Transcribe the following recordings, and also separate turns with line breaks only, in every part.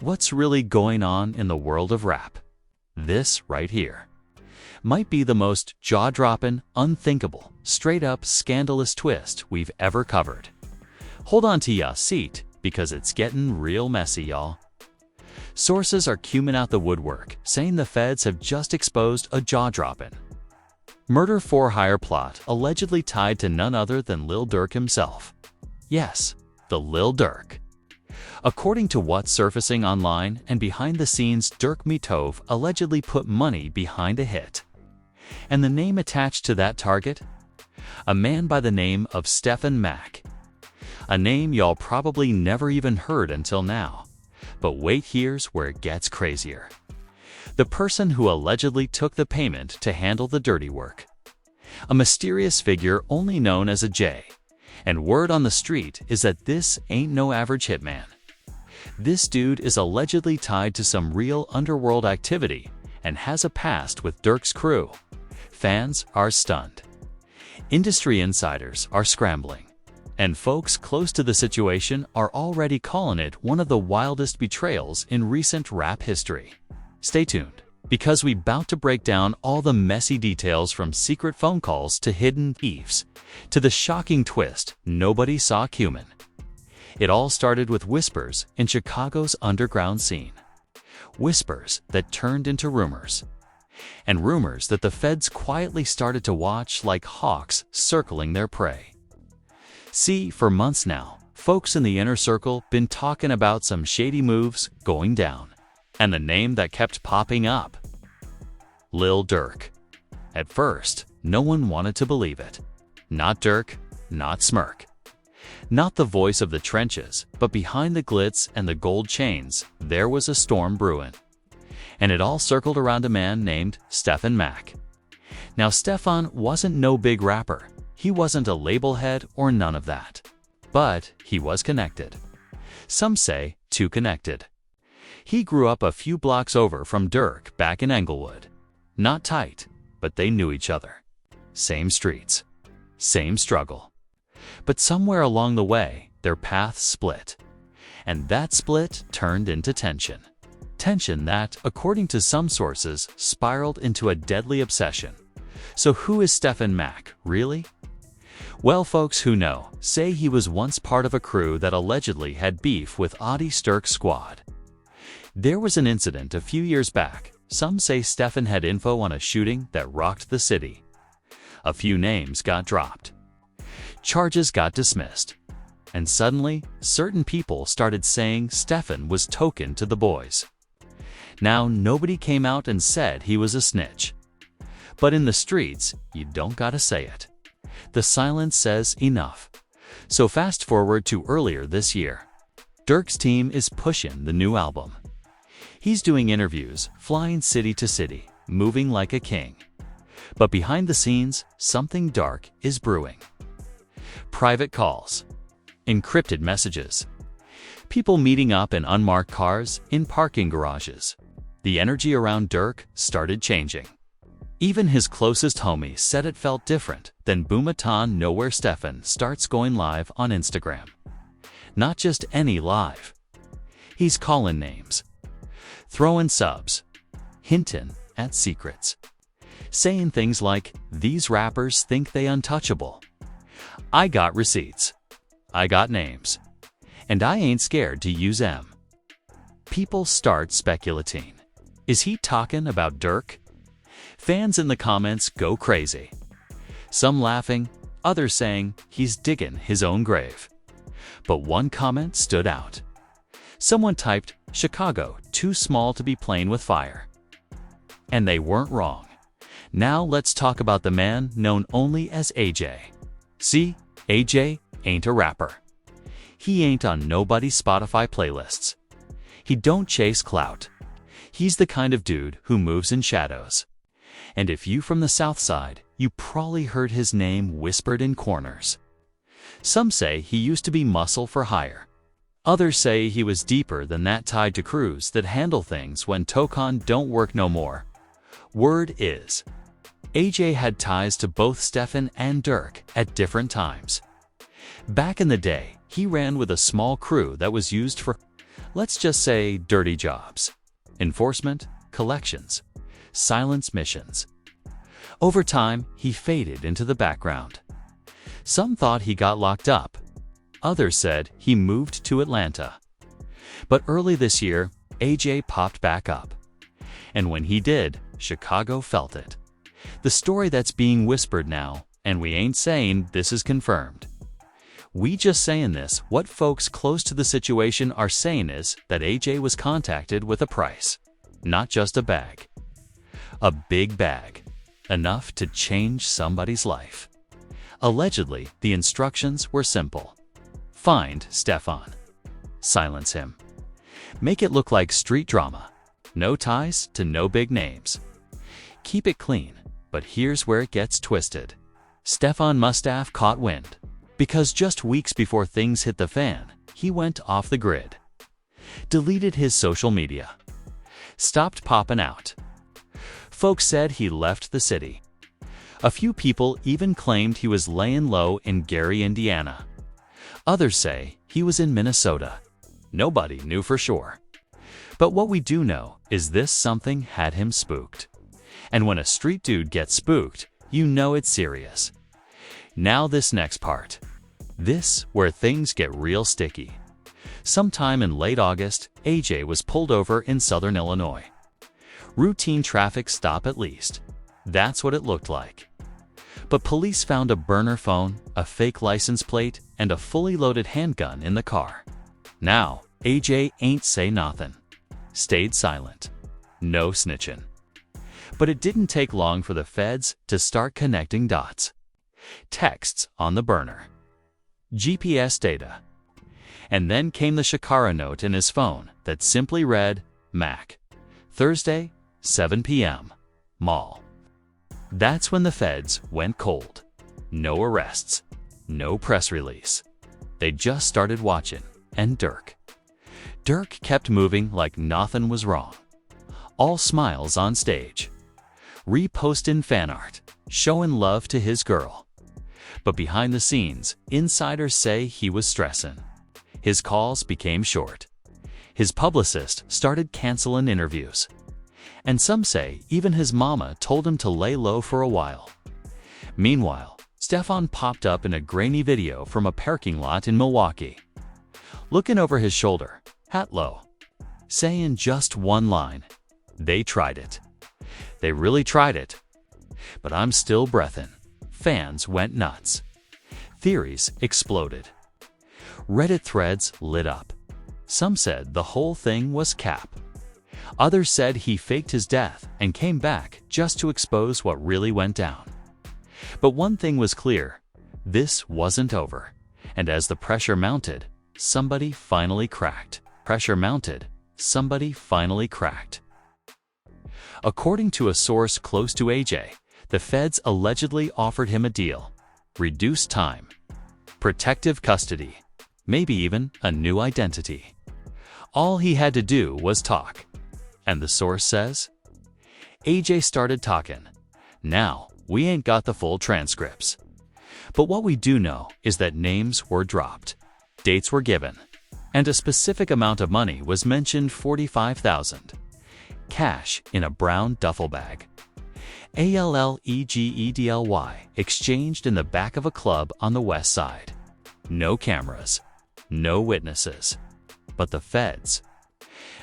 What's really going on in the world of rap? This right here might be the most jaw-dropping, unthinkable, straight-up scandalous twist we've ever covered. Hold on to ya seat, because it's getting real messy, y'all. Sources are coming out the woodwork, saying the feds have just exposed a jaw-dropping murder-for-hire plot allegedly tied to none other than Lil Durk himself. Yes, the Lil Durk. According to what's surfacing online and behind the scenes, Durk Mitov allegedly put money behind a hit. And the name attached to that target? A man by the name of Stephon Mack. A name y'all probably never even heard until now. But wait, here's where it gets crazier. The person who allegedly took the payment to handle the dirty work. A mysterious figure only known as a J. And word on the street is that this ain't no average hitman. This dude is allegedly tied to some real underworld activity and has a past with Durk's crew. Fans are stunned. Industry insiders are scrambling. And folks close to the situation are already calling it one of the wildest betrayals in recent rap history. Stay tuned, because we're about to break down all the messy details from secret phone calls to hidden thieves, to the shocking twist nobody saw coming. It all started with whispers in Chicago's underground scene. Whispers that turned into rumors. And rumors that the feds quietly started to watch like hawks circling their prey. See, for months now, folks in the inner circle been talking about some shady moves going down. And the name that kept popping up: Lil Durk. At first, no one wanted to believe it. Not Durk, not Smirk. Not the voice of the trenches, but behind the glitz and the gold chains, there was a storm brewing. And it all circled around a man named Stephon Mack. Now, Stephon wasn't no big rapper. He wasn't a label head or none of that. But he was connected. Some say too connected. He grew up a few blocks over from Durk back in Englewood. Not tight, but they knew each other. Same streets. Same struggle. But somewhere along the way, their paths split. And that split turned into tension. Tension that, according to some sources, spiraled into a deadly obsession. So who is Stephon Mack, really? Well, folks who know say he was once part of a crew that allegedly had beef with Audi Sturk's squad. There was an incident a few years back. Some say Stephon had info on a shooting that rocked the city. A few names got dropped. Charges got dismissed. And suddenly, certain people started saying Stephon was token to the boys. Now, nobody came out and said he was a snitch. But in the streets, you don't gotta say it. The silence says enough. So fast forward to earlier this year. Durk's team is pushing the new album. He's doing interviews, flying city to city, moving like a king. But behind the scenes, something dark is brewing. Private calls. Encrypted messages. People meeting up in unmarked cars in parking garages. The energy around Durk started changing. Even his closest homies said it felt different than Boomatown Nowhere. Stephon starts going live on Instagram. Not just any live. He's calling names. Throwing subs. Hinting at secrets. Saying things like, "These rappers think they untouchable. I got receipts. I got names. And I ain't scared to use them." People start speculating. Is he talking about Durk? Fans in the comments go crazy. Some laughing, others saying he's digging his own grave. But one comment stood out. Someone typed, "Chicago, too small to be playing with fire." And they weren't wrong. Now let's talk about the man known only as AJ. See, AJ ain't a rapper. He ain't on nobody's Spotify playlists. He don't chase clout. He's the kind of dude who moves in shadows. And if you from the South Side, you probably heard his name whispered in corners. Some say he used to be muscle for hire. Others say he was deeper than that, tied to crews that handle things when Tokon don't work no more. Word is, AJ had ties to both Stephon and Durk at different times. Back in the day, he ran with a small crew that was used for Let's just say dirty jobs, enforcement, collections, silence missions. Over time, he faded into the background. Some thought he got locked up. Others said he moved to Atlanta. But early this year, AJ popped back up. And when he did, Chicago felt it. The story that's being whispered now, and we ain't saying this is confirmed. We just saying this, what folks close to the situation are saying is that AJ was contacted with a price, not just a bag. A big bag, enough to change somebody's life. Allegedly, the instructions were simple. Find Stephon. Silence him. Make it look like street drama. No ties to no big names. Keep it clean, but here's where it gets twisted. Stephon must have caught wind, because just weeks before things hit the fan, he went off the grid. Deleted his social media. Stopped popping out. Folks said he left the city. A few people even claimed he was laying low in Gary, Indiana. Others say he was in Minnesota. Nobody knew for sure. But what we do know is this: something had him spooked. And when a street dude gets spooked, you know it's serious. Now this next part. This where things get real sticky. Sometime in late August, AJ was pulled over in southern Illinois. Routine traffic stop at least. That's what it looked like. But police found a burner phone, a fake license plate, and a fully loaded handgun in the car. Now, AJ ain't say nothing. Stayed silent. No snitching. But it didn't take long for the feds to start connecting dots. Texts on the burner. GPS data. And then came the Shakara note in his phone that simply read, Mack. Thursday, 7 p.m. Mall. That's when the feds went cold. No arrests. No press release. They just started watching. And Durk kept moving like nothing was wrong. All smiles on stage. Reposting fan art. Showing love to his girl. But behind the scenes, insiders say he was stressing. His calls became short. His publicist started canceling interviews. And some say even his mama told him to lay low for a while. Meanwhile, Stephon popped up in a grainy video from a parking lot in Milwaukee. Looking over his shoulder, hat low, saying just one line, "They tried it. They really tried it. But I'm still breathing." Fans went nuts. Theories exploded. Reddit threads lit up. Some said the whole thing was cap. Others said he faked his death and came back just to expose what really went down. But one thing was clear. This wasn't over. And as the pressure mounted, somebody finally cracked. According to a source close to AJ, the feds allegedly offered him a deal. Reduced time. Protective custody. Maybe even a new identity. All he had to do was talk. And the source says, AJ started talking. Now, we ain't got the full transcripts. But what we do know is that names were dropped. Dates were given. And a specific amount of money was mentioned, $45,000. Cash in a brown duffel bag. Allegedly exchanged in the back of a club on the west side. No cameras. No witnesses. But the feds.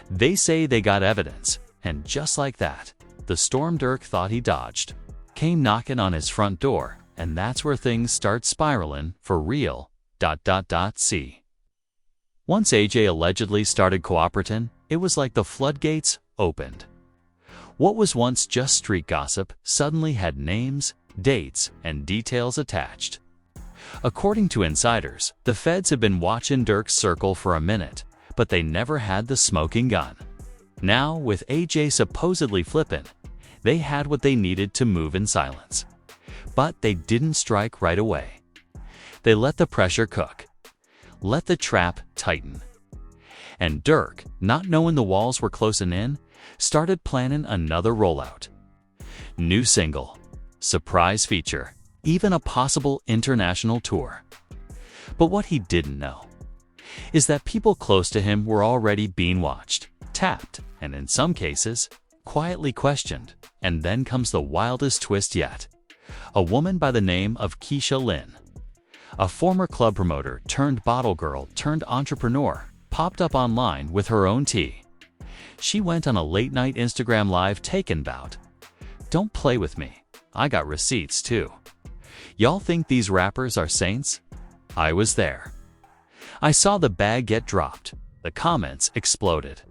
They say they got evidence, and just like that, the storm Durk thought he dodged came knocking on his front door, and that's where things start spiraling for real. See. Once AJ allegedly started cooperating, it was like the floodgates opened. What was once just street gossip suddenly had names, dates, and details attached. According to insiders, the feds had been watching Durk's circle for a minute, but they never had the smoking gun. Now, with AJ supposedly flipping, they had what they needed to move in silence. But they didn't strike right away. They let the pressure cook. Let the trap tighten. And Durk, not knowing the walls were closing in, started planning another rollout. New single, surprise feature, even a possible international tour. But what he didn't know is that people close to him were already being watched, tapped, and in some cases, quietly questioned. And then comes the wildest twist yet. A woman by the name of Keisha Lynn, a former club promoter turned bottle girl turned entrepreneur, popped up online with her own tea. She went on a late-night Instagram live taken bout. Don't play with me. I got receipts too. Y'all think these rappers are saints? I was there. I saw the bag get dropped. The comments exploded.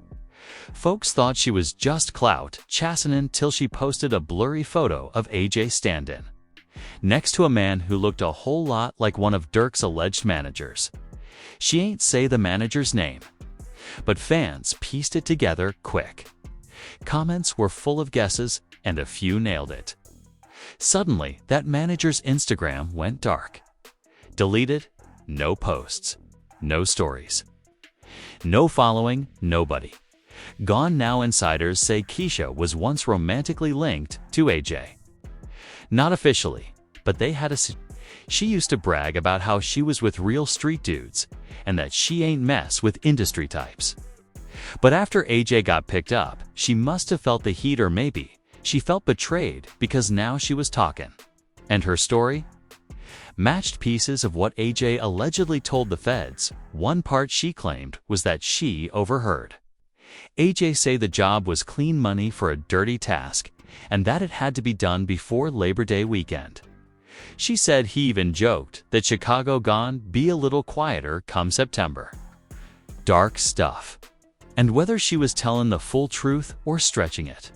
Folks thought she was just clout chastening till she posted a blurry photo of AJ stand-in, next to a man who looked a whole lot like one of Durk's alleged managers. She ain't say the manager's name, but fans pieced it together quick. Comments were full of guesses, and a few nailed it. Suddenly, that manager's Instagram went dark. Deleted, no posts, no stories. No following, nobody. Gone now. Insiders say Keisha was once romantically linked to AJ. Not officially, but they had a... She used to brag about how she was with real street dudes, and that she ain't mess with industry types. But after AJ got picked up, she must have felt the heat, or maybe she felt betrayed because now she was talking. And her story? Matched pieces of what AJ allegedly told the feds. One part she claimed was that she overheard AJ say the job was clean money for a dirty task, and that it had to be done before Labor Day weekend. She said he even joked that Chicago gone be a little quieter come September. Dark stuff. And whether she was telling the full truth or stretching it,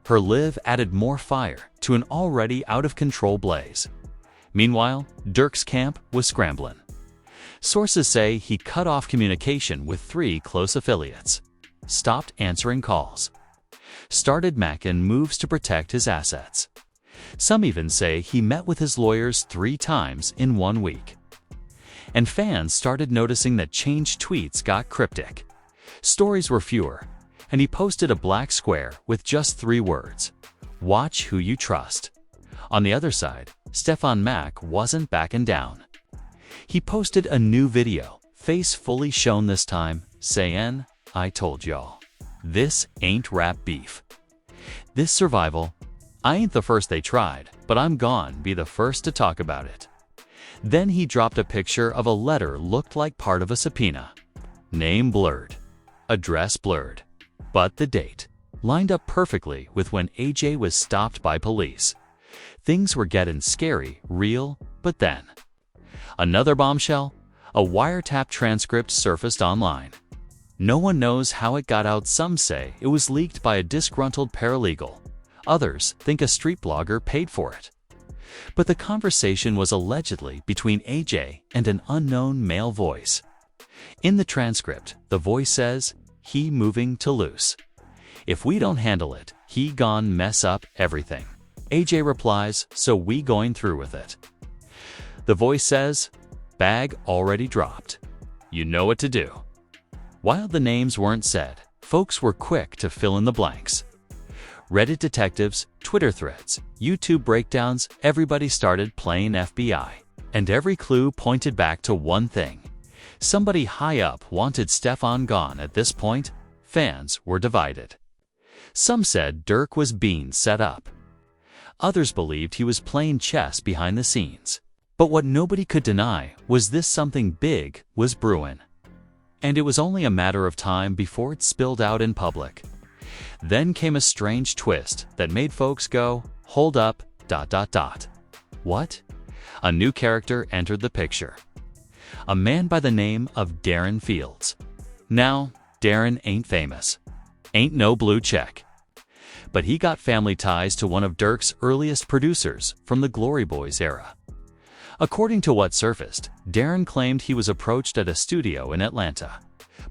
her live added more fire to an already out-of-control blaze. Meanwhile, Durk's camp was scrambling. Sources say he cut off communication with 3 close affiliates, stopped answering calls, started making moves to protect his assets. Some even say he met with his lawyers 3 times in 1 week. And fans started noticing that changed tweets got cryptic. Stories were fewer, and he posted a black square with just 3 words: "Watch who you trust." On the other side, Stephon Mack wasn't backing down. He posted a new video, face fully shown this time, saying, "I told y'all. This ain't rap beef. This survival. I ain't the first they tried, but I'm gon' be the first to talk about it." Then he dropped a picture of a letter looked like part of a subpoena. Name blurred, address blurred, but the date lined up perfectly with when AJ was stopped by police. Things were getting scary, real, but then another bombshell, a wiretap transcript surfaced online. No one knows how it got out. Some say it was leaked by a disgruntled paralegal. Others think a street blogger paid for it. But the conversation was allegedly between AJ and an unknown male voice. In the transcript, the voice says, "He moving to loose. If we don't handle it, he gon' mess up everything." AJ replies, "So we going through with it?" The voice says, "Bag already dropped. You know what to do." While the names weren't said, folks were quick to fill in the blanks. Reddit detectives, Twitter threads, YouTube breakdowns, everybody started playing FBI. And every clue pointed back to one thing. Somebody high up wanted Stephon gone. At this point, fans were divided. Some said Durk was being set up. Others believed he was playing chess behind the scenes. But what nobody could deny was this: something big was brewing. And it was only a matter of time before it spilled out in public. Then came a strange twist that made folks go, "Hold up, ... What?" A new character entered the picture. A man by the name of Darren Fields. Now, Darren ain't famous. Ain't no blue check. But he got family ties to one of Durk's earliest producers from the Glory Boys era. According to what surfaced, Darren claimed he was approached at a studio in Atlanta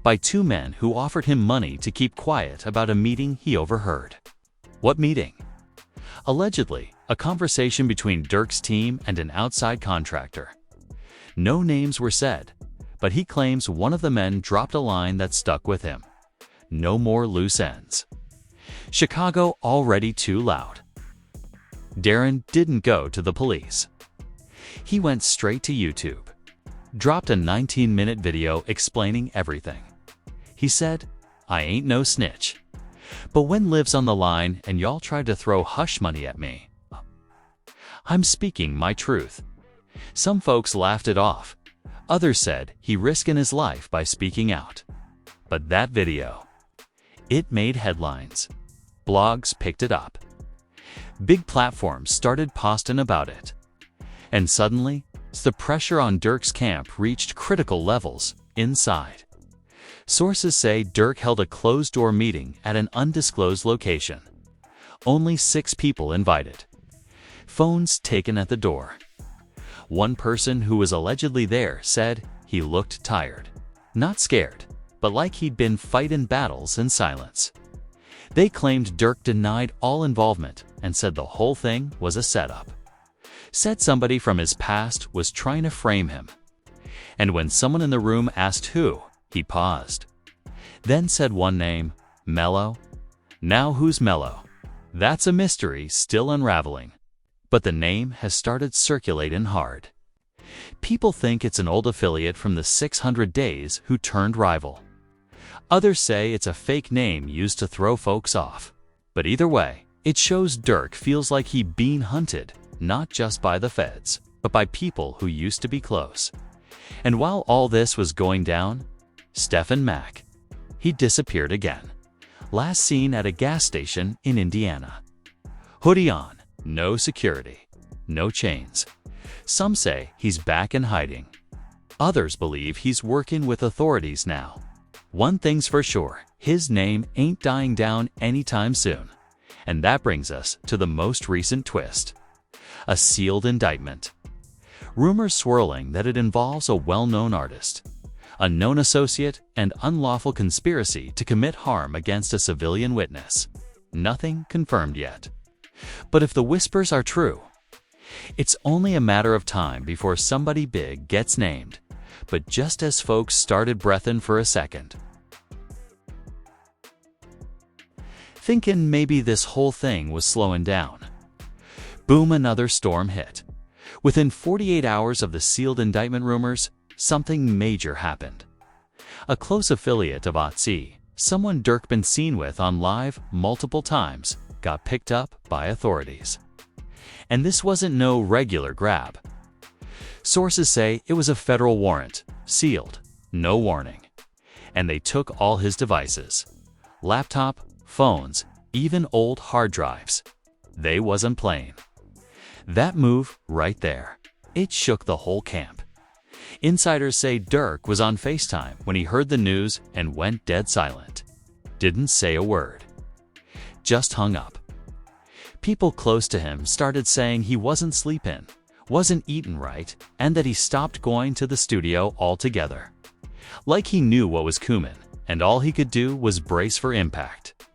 by 2 men who offered him money to keep quiet about a meeting he overheard. What meeting? Allegedly, a conversation between Durk's team and an outside contractor. No names were said, but he claims one of the men dropped a line that stuck with him: "No more loose ends. Chicago already too loud." Darren didn't go to the police. He went straight to YouTube. dropped a 19-minute video explaining everything. He said, "I ain't no snitch. But when lives on the line and y'all tried to throw hush money at me, I'm speaking my truth." Some folks laughed it off. Others said he risking his life by speaking out. But that video, it made headlines. Blogs picked it up. Big platforms started posting about it. And suddenly, the pressure on Durk's camp reached critical levels inside. Sources say Durk held a closed-door meeting at an undisclosed location. Only 6 people invited. Phones taken at the door. One person who was allegedly there said he looked tired. Not scared, but like he'd been fighting battles in silence. They claimed Durk denied all involvement and said the whole thing was a setup. Said somebody from his past was trying to frame him. And when someone in the room asked who, he paused. Then said one name, Mello. Now who's Mello? That's a mystery still unraveling. But the name has started circulating hard. People think it's an old affiliate from the 600 Days who turned rival. Others say it's a fake name used to throw folks off. But either way, it shows Durk feels like he being hunted, not just by the feds, but by people who used to be close. And while all this was going down, Stephon Mack, he disappeared again. Last seen at a gas station in Indiana. Hoodie on, no security, no chains. Some say he's back in hiding. Others believe he's working with authorities now. One thing's for sure, his name ain't dying down anytime soon. And that brings us to the most recent twist. A sealed indictment. Rumors swirling that it involves a well-known artist, a known associate, and unlawful conspiracy to commit harm against a civilian witness. Nothing confirmed yet. But if the whispers are true, it's only a matter of time before somebody big gets named. But just as folks started breathing for a second, thinking maybe this whole thing was slowing down, boom, another storm hit. Within 48 hours of the sealed indictment rumors, something major happened. A close affiliate of OTC, someone Durk been seen with on live multiple times, got picked up by authorities. And this wasn't no regular grab. Sources say it was a federal warrant, sealed, no warning. And they took all his devices. Laptop, phones, even old hard drives. They wasn't playing. That move right there, it shook the whole camp. Insiders say Durk was on FaceTime when he heard the news and went dead silent. Didn't say a word. Just hung up. People close to him started saying he wasn't sleeping, wasn't eating right, and that he stopped going to the studio altogether. Like he knew what was coming, and all he could do was brace for impact.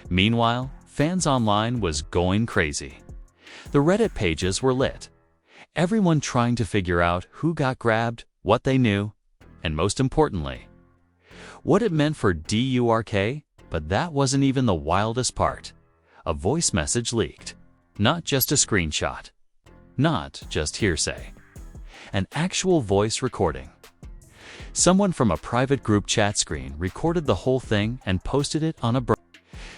Meanwhile, fans online was going crazy. The Reddit pages were lit. Everyone trying to figure out who got grabbed, what they knew, and most importantly, what it meant for Durk. But that wasn't even the wildest part. A voice message leaked. Not just a screenshot. Not just hearsay. An actual voice recording. Someone from a private group chat screen recorded the whole thing and posted it on a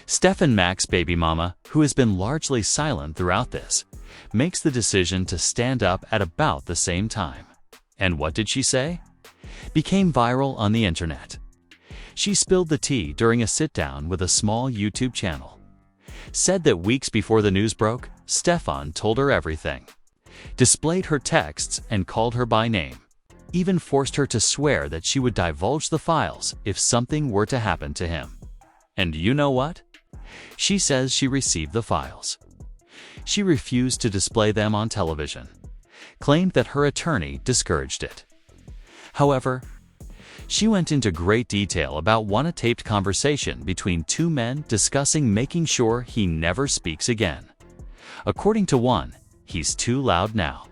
Stephon Mack's baby mama, who has been largely silent throughout this, makes the decision to stand up at about the same time. And what did she say? Became viral on the internet. She spilled the tea during a sit-down with a small YouTube channel. Said that weeks before the news broke, Stephon told her everything. Displayed her texts and called her by name. Even forced her to swear that she would divulge the files if something were to happen to him. And you know what? She says she received the files. She refused to display them on television. Claimed that her attorney discouraged it. However, she went into great detail about one taped conversation between 2 men discussing making sure he never speaks again. According to one, he's too loud now.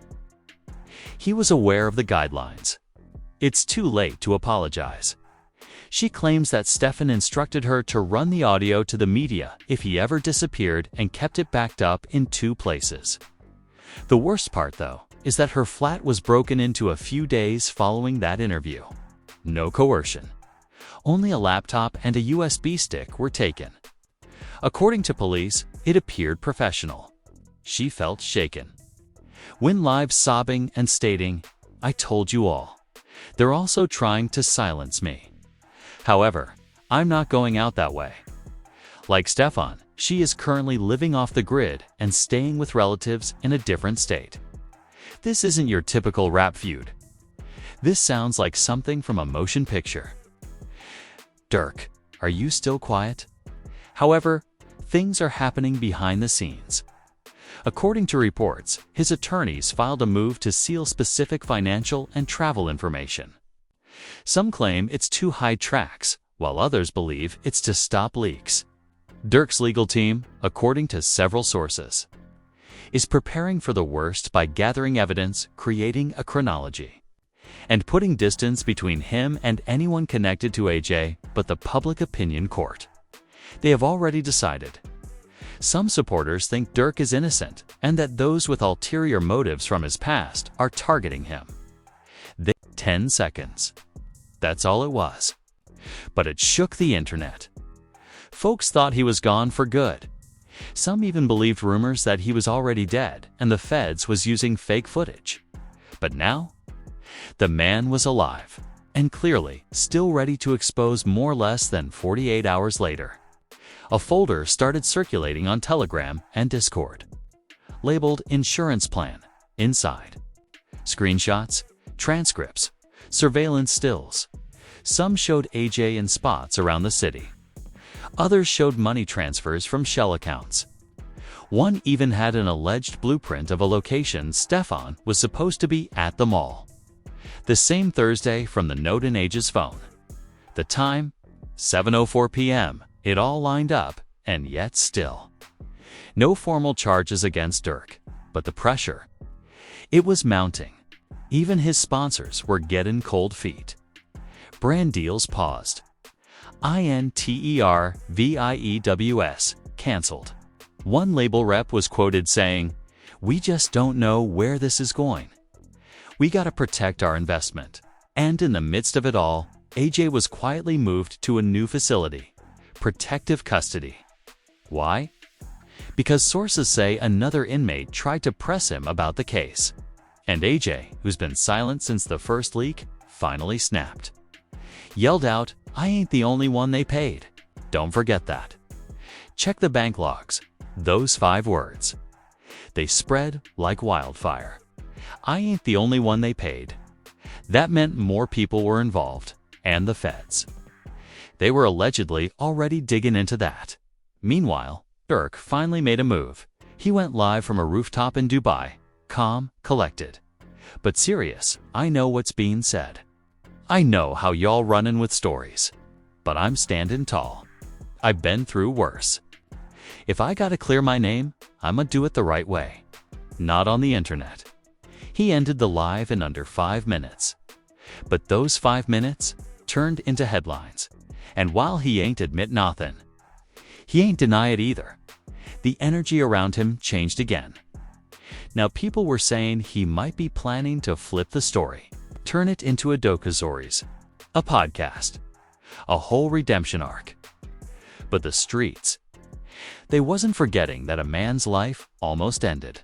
He was aware of the guidelines. It's too late to apologize. She claims that Stephon instructed her to run the audio to the media if he ever disappeared and kept it backed up in 2 places. The worst part, though, is that her flat was broken into a few days following that interview. No coercion. Only a laptop and a USB stick were taken. According to police, it appeared professional. She felt shaken. Went live sobbing and stating, "I told you all. They're also trying to silence me. However, I'm not going out that way." Like Stephon, she is currently living off the grid and staying with relatives in a different state. This isn't your typical rap feud. This sounds like something from a motion picture. Durk, are you still quiet? However, things are happening behind the scenes. According to reports, his attorneys filed a move to seal specific financial and travel information. Some claim it's to hide tracks, while others believe it's to stop leaks. Durk's legal team, according to several sources, is preparing for the worst by gathering evidence, creating a chronology, and putting distance between him and anyone connected to AJ but the public opinion court. They have already decided. Some supporters think Durk is innocent and that those with ulterior motives from his past are targeting him. 10 seconds. That's all it was. But it shook the internet. Folks thought he was gone for good. Some even believed rumors that he was already dead and the feds was using fake footage. But now, the man was alive and clearly still ready to expose more less than 48 hours later. A folder started circulating on Telegram and Discord, labeled Insurance Plan. Inside, screenshots, transcripts, surveillance stills. Some showed AJ in spots around the city. Others showed money transfers from shell accounts. One even had an alleged blueprint of a location Stephon was supposed to be at the mall. The same Thursday from the note in AJ's phone. The time, 7:04 p.m. It all lined up, and yet still. No formal charges against Durk, but the pressure. It was mounting. Even his sponsors were getting cold feet. Brand deals paused. Interviews canceled. One label rep was quoted saying, "We just don't know where this is going. We gotta protect our investment." And in the midst of it all, AJ was quietly moved to a new facility, protective custody. Why? Because sources say another inmate tried to press him about the case. And AJ, who's been silent since the first leak, finally snapped. Yelled out, "I ain't the only one they paid. Don't forget that." Check the bank logs. Those 5 words. They spread like wildfire. I ain't the only one they paid. That meant more people were involved, and the feds. They were allegedly already digging into that. Meanwhile, Durk finally made a move. He went live from a rooftop in Dubai, calm, collected. But serious, I know what's being said. I know how y'all runnin' with stories. But I'm standing tall. I've been through worse. If I gotta clear my name, I'ma do it the right way. Not on the internet. He ended the live in under 5 minutes. But those 5 minutes turned into headlines. And while he ain't admit nothin', he ain't deny it either. The energy around him changed again. Now people were saying he might be planning to flip the story, turn it into a docuseries, a podcast, a whole redemption arc. But the streets, they wasn't forgetting that a man's life almost ended,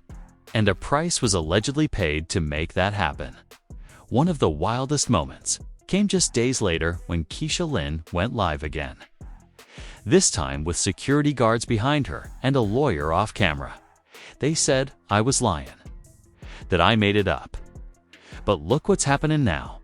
and a price was allegedly paid to make that happen. One of the wildest moments came just days later when Keisha Lynn went live again. This time with security guards behind her and a lawyer off camera. They said I was lying, that I made it up. But look what's happening now.